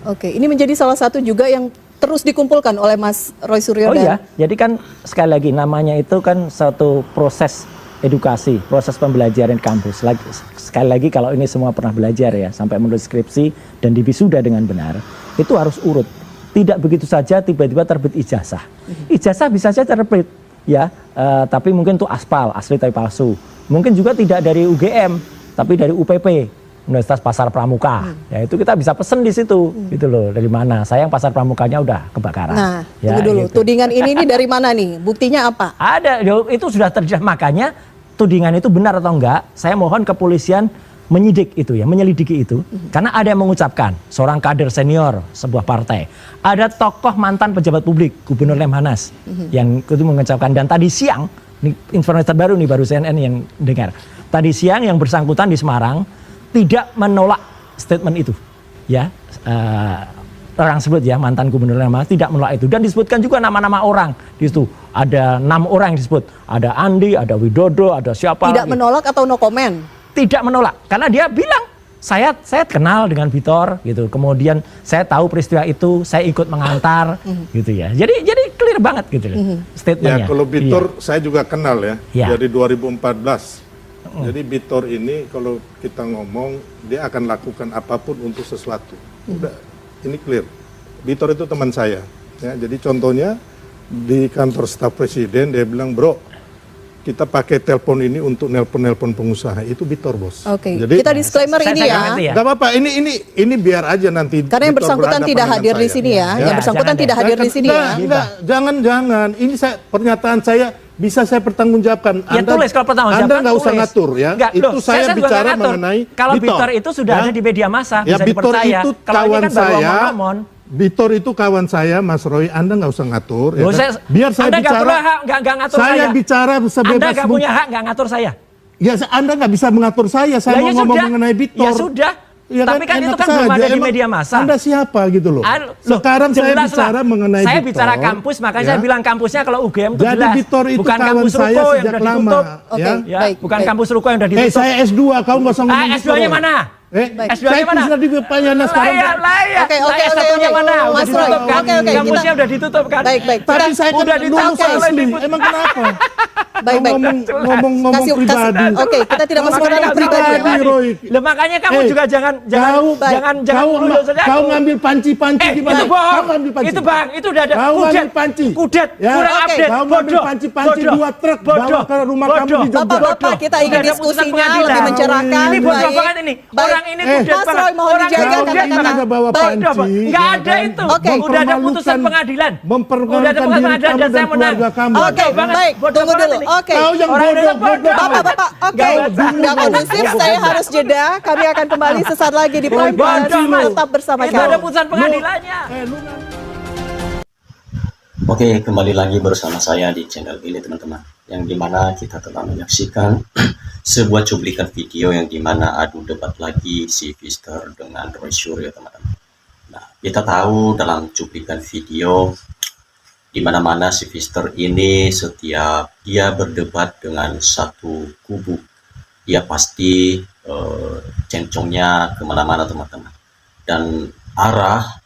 Oke, ini menjadi salah satu juga yang terus dikumpulkan oleh Mas Roy Suryo. Oh iya, jadi kan sekali lagi namanya itu kan satu proses edukasi, proses pembelajaran di kampus. Sekali lagi kalau ini semua pernah belajar ya, sampai menulis skripsi dan diwisuda dengan benar, itu harus urut. Tidak begitu saja tiba-tiba terbit ijazah. Ijazah bisa saja terbit ya, tapi mungkin itu aspal, asli tapi palsu. Mungkin juga tidak dari UGM, tapi dari UPP. Universitas Pasar Pramuka, ya itu kita bisa pesen di situ, gitu loh. Dari mana? Sayang Pasar Pramukanya udah kebakaran. Nah, ya, tunggu dulu. gitu. Tudingan ini dari mana nih? Buktinya apa? Ada, itu sudah terjadi. Makanya tudingan itu benar atau enggak? Saya mohon kepolisian menyidik itu ya, menyelidiki itu. Karena ada yang mengucapkan, seorang kader senior sebuah partai, ada tokoh mantan pejabat publik, Gubernur Lemhanas, yang itu mengucapkan. Dan tadi siang, ini informasi terbaru nih, baru CNN yang dengar. Tadi siang yang bersangkutan di Semarang tidak menolak statement itu, ya orang sebut ya mantan gubernur Lemhanas tidak menolak itu, dan disebutkan juga nama-nama orang di situ, ada 6 orang yang disebut, ada Andi, ada Widodo, ada siapa. Tidak menolak atau no comment? Tidak menolak, karena dia bilang saya kenal dengan Victor gitu, kemudian saya tahu peristiwa itu, saya ikut mengantar gitu ya, jadi clear banget gitu statementnya. Ya kalau Victor saya juga kenal ya. Dari 2014. Jadi Victor ini kalau kita ngomong dia akan lakukan apapun untuk sesuatu. Udah, ini clear. Victor itu teman saya. Ya, jadi contohnya di kantor staf presiden dia bilang, bro, kita pakai telepon ini untuk nelpon pengusaha. Itu Victor, bos. Oke. Jadi Kita disclaimer ini ya. Gak apa-apa. Ini biar aja nanti. Karena yang bersangkutan tidak hadir di sini ya. Yang bersangkutan tidak hadir di sini ya. Jangan. Ini pernyataan saya. Bisa saya pertanggungjawabkan. Ya tulis kalau pertanggungjawabkan. Anda nggak usah ngatur ya. Enggak, itu saya bicara mengenai kalau Victor itu sudah ada di media massa, ya, bisa Victor dipercaya. itu Kalau kawan ini kan baru saya. omong-omong. Victor itu kawan saya, Mas Roy. Anda nggak usah ngatur. Ya kan? Biar saya Anda bicara. Nggak ngatur saya bicara sebebas. Anda nggak punya hak nggak ngatur saya. Ya Anda nggak bisa mengatur saya. Saya mau ngomong mengenai Victor. Ya sudah. Ya tapi kan itu kan belum ada di media massa. Anda siapa gitu loh. Sekarang saya bicara mengenai Saya Victor, bicara kampus, makanya saya bilang kampusnya kalau UGM itu jadi jelas. Victor itu bukan kawan kampus saya Ruko yang sejak sudah lama. ditutup. Ya. Bukan kampus Ruko yang sudah ditutup. Saya S2, kamu nggak usah ngomong S2-nya mana? S2-nya mana? Saya di Payana sekarang. Oke. S1-nya mana? Udah ditutup kan? Kampusnya udah ditutup kan? Baik. Tapi saya kan lulus asli. Emang kenapa? Baik. Ngomong pribadi. Oke, kita tidak masuk ke ranah pribadi. Lah makanya kamu juga jangan kau ngambil panci-panci di mana? Kau ngambil panci. Itu Bang, itu udah ada. Kau ngambil panci. Kudet, kurang update. Kau ngambil panci-panci 2 truk bawa ke rumah kamu di Jogja. Bapak, kita ingin diskusinya lebih mencerahkan. Ini bodoh banget ini. Orang ini kudet Mas Roy mohon dijaga kata-kata. Bawa panci. Enggak ada itu. Udah ada putusan pengadilan. Mempermalukan diri kamu dan keluarga kamu. Oke, baik. Tunggu dulu. Oke. Kau yang bodoh. Bapak, oke. Nggak kondusif, saya harus jeda. Kami akan kembali sesaat lagi di Prime News. Tetap bersama kami. Itu ada putusan pengadilannya. Oke, kembali lagi bersama saya di channel ini teman-teman. Yang dimana kita telah menyaksikan sebuah cuplikan video yang dimana adu debat lagi si Victor dengan Roy Suryo teman-teman. Nah, kita tahu dalam cuplikan video di mana-mana si Victor ini setiap dia berdebat dengan satu kubu, dia pasti cencongnya kemana-mana teman-teman, dan arah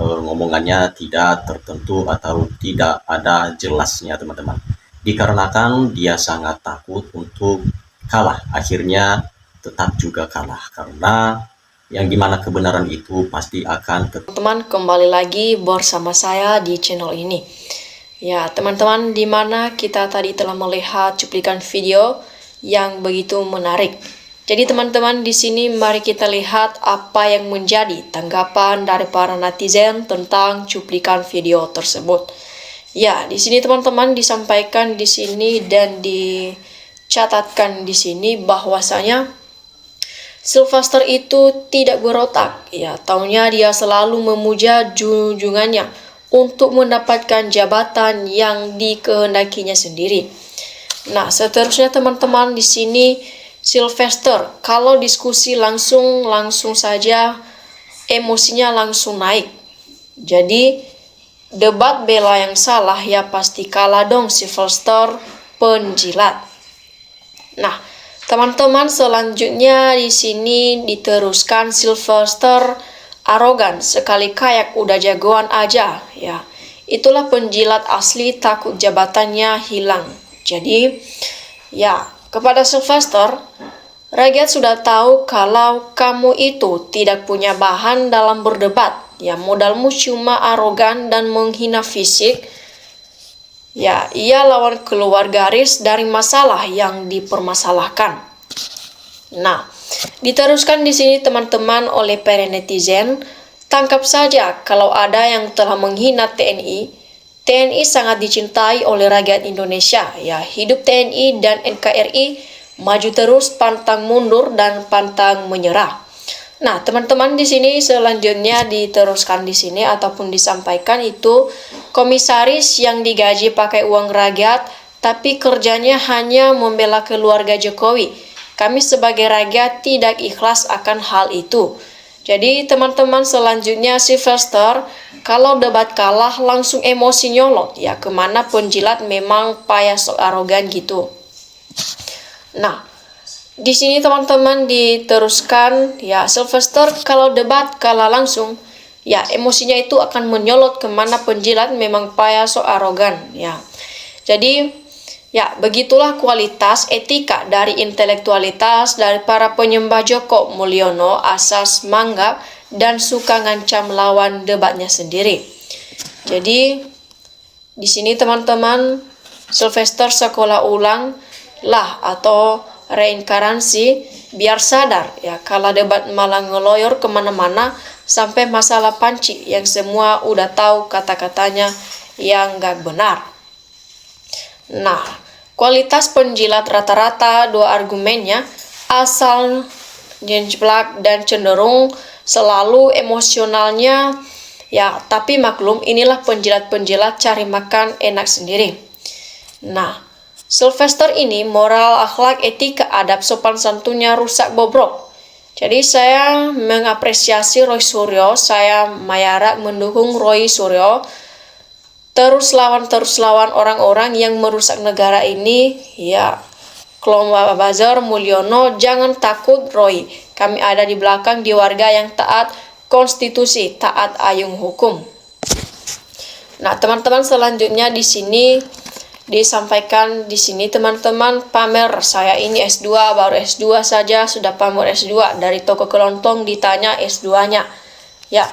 ngomongannya tidak tertentu atau tidak ada jelasnya teman-teman, dikarenakan dia sangat takut untuk kalah, akhirnya tetap juga kalah karena yang dimana kebenaran itu pasti akan teman-teman. Kembali lagi bersama saya di channel ini ya teman-teman, dimana kita tadi telah melihat cuplikan video yang begitu menarik. Jadi teman-teman, di sini mari kita lihat apa yang menjadi tanggapan dari para netizen tentang cuplikan video tersebut. Ya, di sini teman-teman disampaikan di sini dan dicatatkan di sini bahwasanya Sylvester itu tidak berotak. Ya, taunya dia selalu memuja junjungannya untuk mendapatkan jabatan yang dikehendakinya sendiri. Nah, seterusnya teman-teman, di sini Sylvester kalau diskusi langsung saja emosinya langsung naik. Jadi debat bela yang salah ya pasti kalah dong Sylvester penjilat. Nah, teman-teman, selanjutnya di sini diteruskan Sylvester arogan, sekali kayak udah jagoan aja, ya. Itulah penjilat asli, takut jabatannya hilang. Jadi, ya, kepada Sylvester, rakyat sudah tahu kalau kamu itu tidak punya bahan dalam berdebat. Ya, modalmu cuma arogan dan menghina fisik. Ya, ia lawan keluar garis dari masalah yang dipermasalahkan. Nah, diteruskan di sini teman-teman oleh para netizen, tangkap saja kalau ada yang telah menghina TNI. TNI sangat dicintai oleh rakyat Indonesia. Ya, hidup TNI dan NKRI, maju terus, pantang mundur dan pantang menyerah. Nah, teman-teman, di sini selanjutnya diteruskan di sini ataupun disampaikan itu komisaris yang digaji pakai uang rakyat tapi kerjanya hanya membela keluarga Jokowi. Kami sebagai rakyat tidak ikhlas akan hal itu. Jadi teman-teman, selanjutnya Sylvester kalau debat kalah langsung emosi nyolot, ya kemana penjilat memang payah sok arogan gitu. Nah, di sini teman-teman diteruskan, ya Sylvester kalau debat kalah langsung, ya emosinya itu akan menyolot kemana penjilat memang payah sok arogan, ya. Jadi, ya begitulah kualitas etika dari intelektualitas dari para penyembah Joko Mulyono, asas mangga dan suka ngancam lawan debatnya sendiri. Jadi, di sini teman-teman, Sylvester sekolah ulang lah atau reinkarnasi biar sadar, ya kalau debat malah ngeloyor kemana-mana sampai masalah panci yang semua udah tahu kata-katanya yang gak benar. Nah, kualitas penjilat rata-rata dua argumennya asal jenjblak dan cenderung selalu emosionalnya, ya tapi maklum inilah penjilat-penjilat cari makan enak sendiri. Nah, Sylvester ini moral, akhlak, etika, adab, sopan santunnya rusak bobrok. Jadi saya mengapresiasi Roy Suryo, saya mayarak mendukung Roy Suryo. Terus lawan orang-orang yang merusak negara ini, ya kelompok Buzzer, Mulyono, jangan takut Roy. Kami ada di belakang, di warga yang taat konstitusi, taat ayung hukum. Nah, teman-teman, selanjutnya di sini disampaikan di sini teman-teman pamer saya ini S2, baru S2 saja sudah pamer S2, dari toko kelontong ditanya S2-nya. Ya,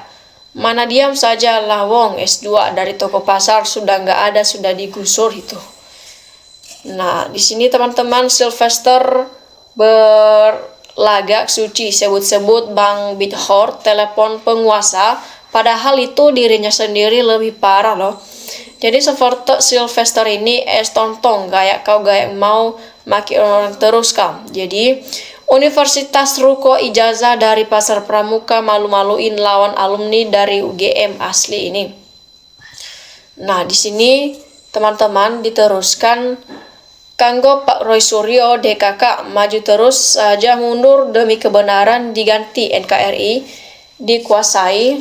mana diam saja lah wong, S2 dari toko pasar sudah nggak ada, sudah digusur itu. Nah, di sini teman-teman Sylvester berlagak suci, sebut-sebut Bang Bithor telepon penguasa, padahal itu dirinya sendiri lebih parah loh. Jadi seperti Sylvester ini tontong kayak kau gak mau maki orang terus kam. Jadi Universitas Ruko ijazah dari Pasar Pramuka malu-maluin lawan alumni dari UGM asli ini. Nah, di sini teman-teman diteruskan kanggo Pak Roy Suryo DKK maju terus saja mundur demi kebenaran diganti NKRI dikuasai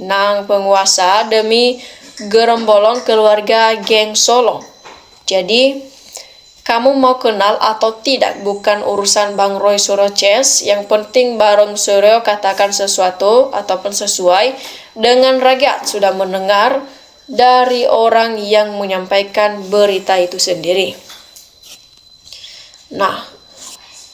nang penguasa demi gerombolan keluarga geng Solo. Jadi, kamu mau kenal atau tidak bukan urusan Bang Roy Suryo Ces. Yang penting Barong Suryo katakan sesuatu ataupun sesuai dengan rakyat sudah mendengar dari orang yang menyampaikan berita itu sendiri. Nah,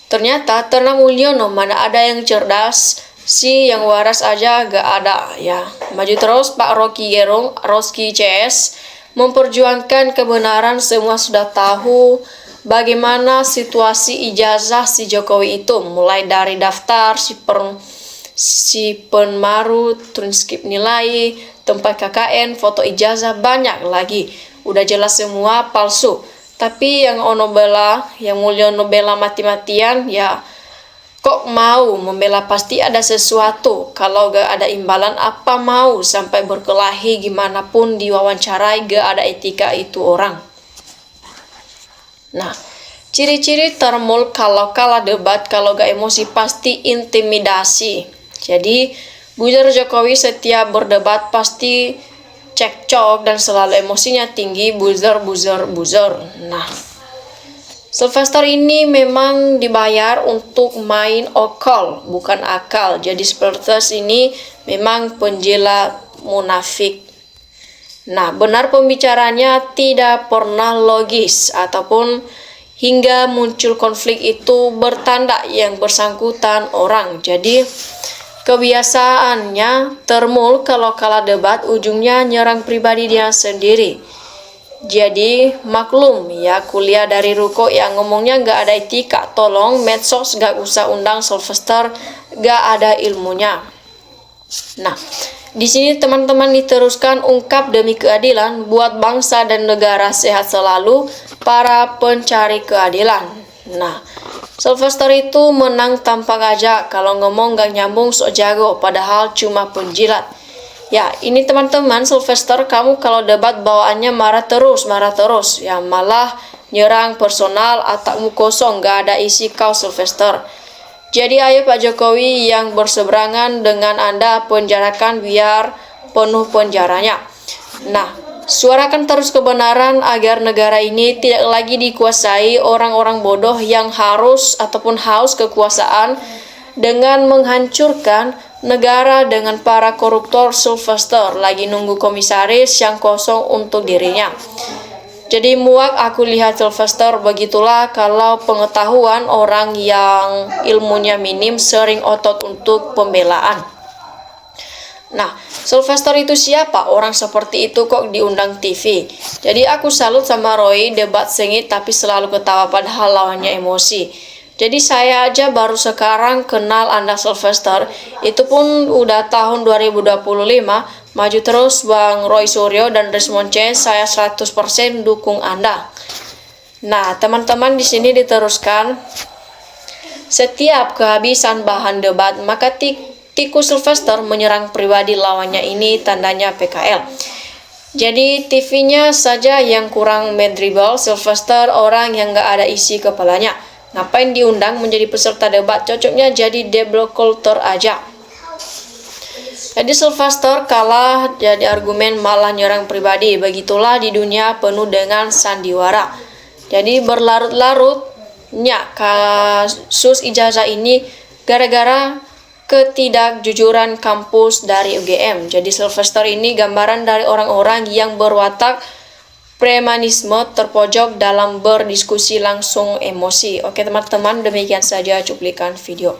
ternyata Tenang Mulyono mana ada yang cerdas, si yang waras aja gak ada, ya. Maju terus Pak Rocky Gerung, Roski CS, memperjuangkan kebenaran. Semua sudah tahu bagaimana situasi ijazah si Jokowi itu, mulai dari daftar, si penmaru, transkrip nilai, tempat KKN, foto ijazah, banyak lagi. Udah jelas semua palsu. Tapi yang yang Mulyono bela mati-matian, ya kok mau membela, pasti ada sesuatu. Kalau gak ada imbalan apa mau sampai berkelahi gimana pun diwawancarai, gak ada etika itu orang. Nah, ciri-ciri termul kalau kalah debat, kalau gak emosi pasti intimidasi. Jadi buzzer Jokowi setiap berdebat pasti cekcok dan selalu emosinya tinggi, buzzer. Nah, Sylvester ini memang dibayar untuk main okol, bukan akal. Jadi Sylvester ini memang penjilat munafik. Nah, benar pembicaranya tidak pernah logis ataupun hingga muncul konflik itu bertanda yang bersangkutan orang. Jadi kebiasaannya termul kalau kalah debat ujungnya nyerang pribadi dia sendiri. Jadi maklum ya, kuliah dari ruko yang ngomongnya nggak ada etika. Tolong medsos nggak usah undang Sylvester, nggak ada ilmunya. Nah, di sini teman-teman diteruskan ungkap demi keadilan buat bangsa dan negara sehat selalu para pencari keadilan. Nah, Sylvester itu menang tanpa ngajak, kalau ngomong gak nyambung sok jago, padahal cuma penjilat. Ya, ini teman-teman, Sylvester, kamu kalau debat bawaannya marah terus, ya malah nyerang personal, otakmu kosong, gak ada isi kau Sylvester. Jadi ayo Pak Jokowi yang berseberangan dengan Anda penjarakan biar penuh penjaranya. Nah, suarakan terus kebenaran agar negara ini tidak lagi dikuasai orang-orang bodoh yang harus ataupun haus kekuasaan dengan menghancurkan negara dengan para koruptor. Sylvester lagi nunggu komisaris yang kosong untuk dirinya. Jadi muak aku lihat Sylvester, begitulah kalau pengetahuan orang yang ilmunya minim sering otot untuk pembelaan. Nah, Sylvester itu siapa? Orang seperti itu kok diundang TV. Jadi aku salut sama Roy, debat sengit tapi selalu ketawa padahal lawannya emosi. Jadi saya aja baru sekarang kenal Anda Sylvester, itu pun udah tahun 2025, maju terus Bang Roy Suryo dan Desmond C, saya 100% dukung Anda. Nah, teman-teman di sini diteruskan, setiap kehabisan bahan debat, maka tikus Sylvester menyerang pribadi lawannya, ini tandanya PKL. Jadi TV-nya saja yang kurang medribel, Sylvester orang yang gak ada isi kepalanya. Ngapain diundang menjadi peserta debat? Cocoknya jadi deblokulator aja. Jadi Sylvester kalah jadi argumen malah nyerang pribadi. Begitulah di dunia penuh dengan sandiwara. Jadi berlarut-larutnya kasus ijazah ini gara-gara ketidakjujuran kampus dari UGM. Jadi Sylvester ini gambaran dari orang-orang yang berwatak premanisme, terpojok dalam berdiskusi langsung emosi. Oke teman-teman, demikian saja cuplikan video.